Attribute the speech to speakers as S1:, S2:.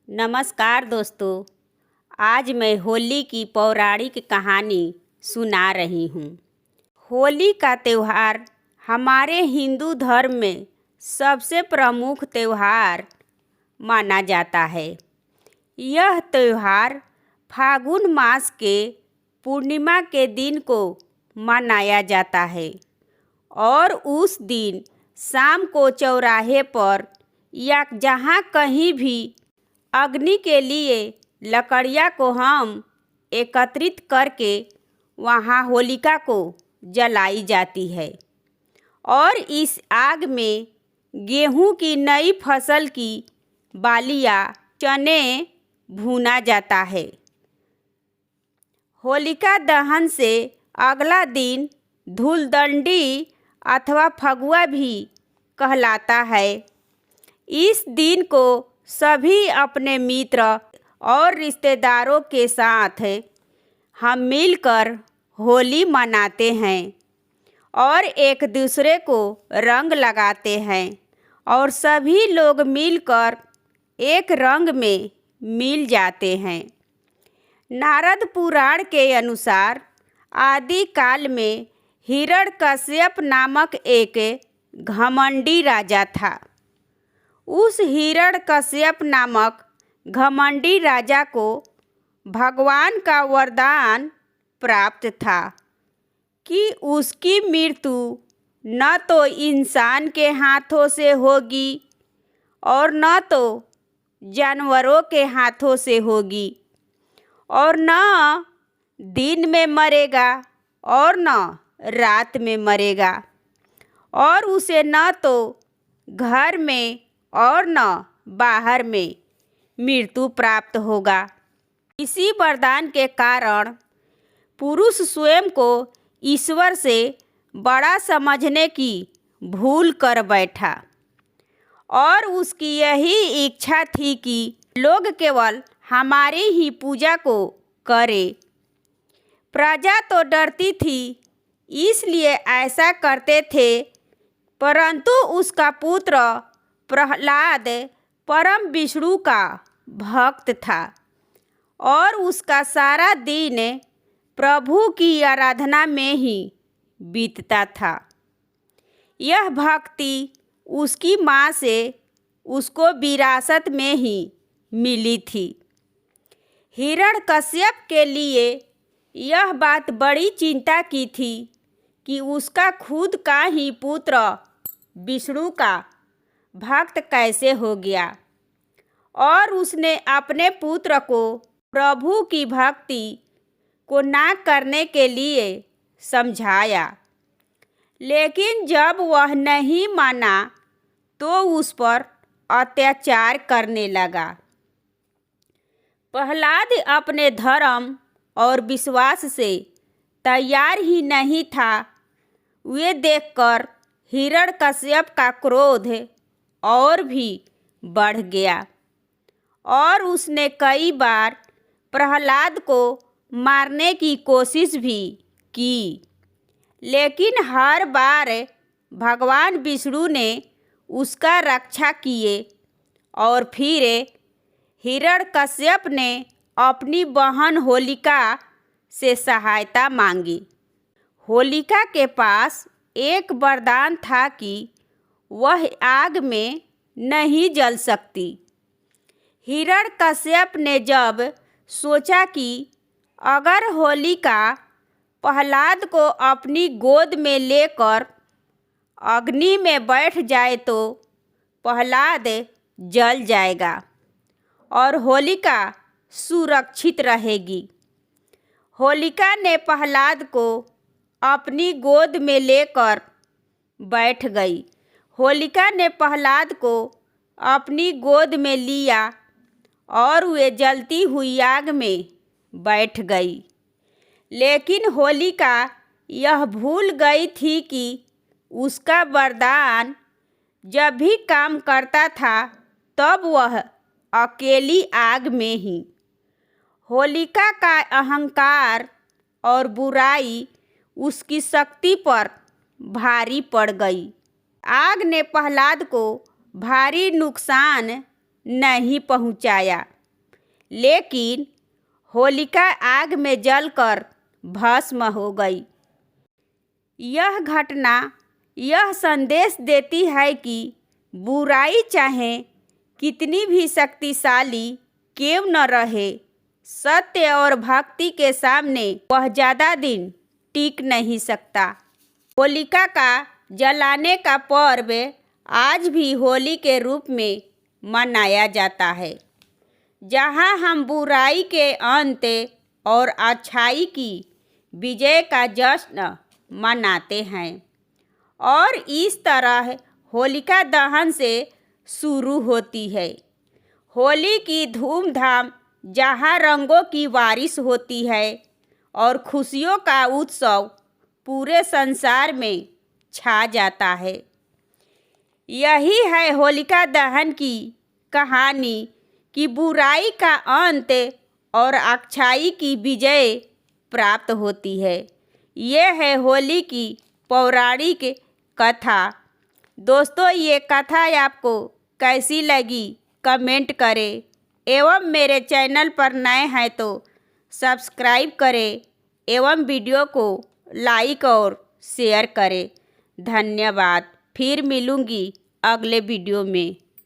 S1: नमस्कार दोस्तों। आज मैं होली की पौराणिक कहानी सुना रही हूँ। होली का त्यौहार हमारे हिंदू धर्म में सबसे प्रमुख त्यौहार माना जाता है। यह त्यौहार फागुन मास के पूर्णिमा के दिन को मनाया जाता है और उस दिन शाम को चौराहे पर या जहाँ कहीं भी अग्नि के लिए लकड़ियाँ को हम एकत्रित करके वहाँ होलिका को जलाई जाती है और इस आग में गेहूं की नई फसल की बालियाँ चने भूना जाता है। होलिका दहन से अगला दिन धूलदंडी अथवा फगुआ भी कहलाता है। इस दिन को सभी अपने मित्र और रिश्तेदारों के साथ हम मिलकर होली मनाते हैं और एक दूसरे को रंग लगाते हैं और सभी लोग मिलकर एक रंग में मिल जाते हैं। नारद पुराण के अनुसार आदि काल में हिरण्यकश्यप नामक एक घमंडी राजा था। उस हिरण्यकश्यप नामक घमंडी राजा को भगवान का वरदान प्राप्त था कि उसकी मृत्यु न तो इंसान के हाथों से होगी और न तो जानवरों के हाथों से होगी और न दिन में मरेगा और न रात में मरेगा और उसे न तो घर में और न बाहर में मृत्यु प्राप्त होगा। इसी वरदान के कारण पुरुष स्वयं को ईश्वर से बड़ा समझने की भूल कर बैठा और उसकी यही इच्छा थी कि लोग केवल हमारी ही पूजा को करें। प्रजा तो डरती थी इसलिए ऐसा करते थे, परंतु उसका पुत्र प्रहलाद परम विष्णु का भक्त था और उसका सारा दिन प्रभु की आराधना में ही बीतता था। यह भक्ति उसकी माँ से उसको विरासत में ही मिली थी। हिरण्यकश्यप के लिए यह बात बड़ी चिंता की थी कि उसका खुद का ही पुत्र विष्णु का भक्त कैसे हो गया और उसने अपने पुत्र को प्रभु की भक्ति को ना करने के लिए समझाया, लेकिन जब वह नहीं माना तो उस पर अत्याचार करने लगा। प्रहलाद अपने धर्म और विश्वास से तैयार ही नहीं था। वे देखकर हिरण्यकश्यप का क्रोध और भी बढ़ गया और उसने कई बार प्रहलाद को मारने की कोशिश भी की, लेकिन हर बार भगवान विष्णु ने उसका रक्षा किए और फिर हिरण्यकश्यप ने अपनी बहन होलिका से सहायता मांगी। होलिका के पास एक वरदान था कि वह आग में नहीं जल सकती। हिरण्यकश्यप ने जब सोचा कि अगर होलिका प्रहलाद को अपनी गोद में लेकर अग्नि में बैठ जाए तो प्रहलाद जल जाएगा और होलिका सुरक्षित रहेगी। होलिका ने प्रहलाद को अपनी गोद में लेकर बैठ गई। होलिका ने प्रहलाद को अपनी गोद में लिया और वे जलती हुई आग में बैठ गई, लेकिन होलिका यह भूल गई थी कि उसका वरदान जब भी काम करता था तब वह अकेली आग में ही। होलिका का अहंकार और बुराई उसकी शक्ति पर भारी पड़ गई। आग ने प्रहलाद को भारी नुकसान नहीं पहुंचाया, लेकिन होलिका आग में जलकर भस्म हो गई। यह घटना यह संदेश देती है कि बुराई चाहे कितनी भी शक्तिशाली क्यों न रहे, सत्य और भक्ति के सामने वह ज़्यादा दिन टिक नहीं सकता। होलिका का जलाने का पर्व आज भी होली के रूप में मनाया जाता है, जहां हम बुराई के अंत और अच्छाई की विजय का जश्न मनाते हैं। और इस तरह होलिका दहन से शुरू होती है। होली की धूमधाम जहां रंगों की बारिश होती है और खुशियों का उत्सव पूरे संसार में छा जाता है। यही है होलिका दहन की कहानी कि बुराई का अंत और अच्छाई की विजय प्राप्त होती है। ये है होली की पौराणिक कथा। दोस्तों, ये कथा आपको कैसी लगी कमेंट करें एवं मेरे चैनल पर नए हैं तो सब्सक्राइब करें एवं वीडियो को लाइक और शेयर करें। धन्यवाद। फिर मिलूंगी अगले वीडियो में।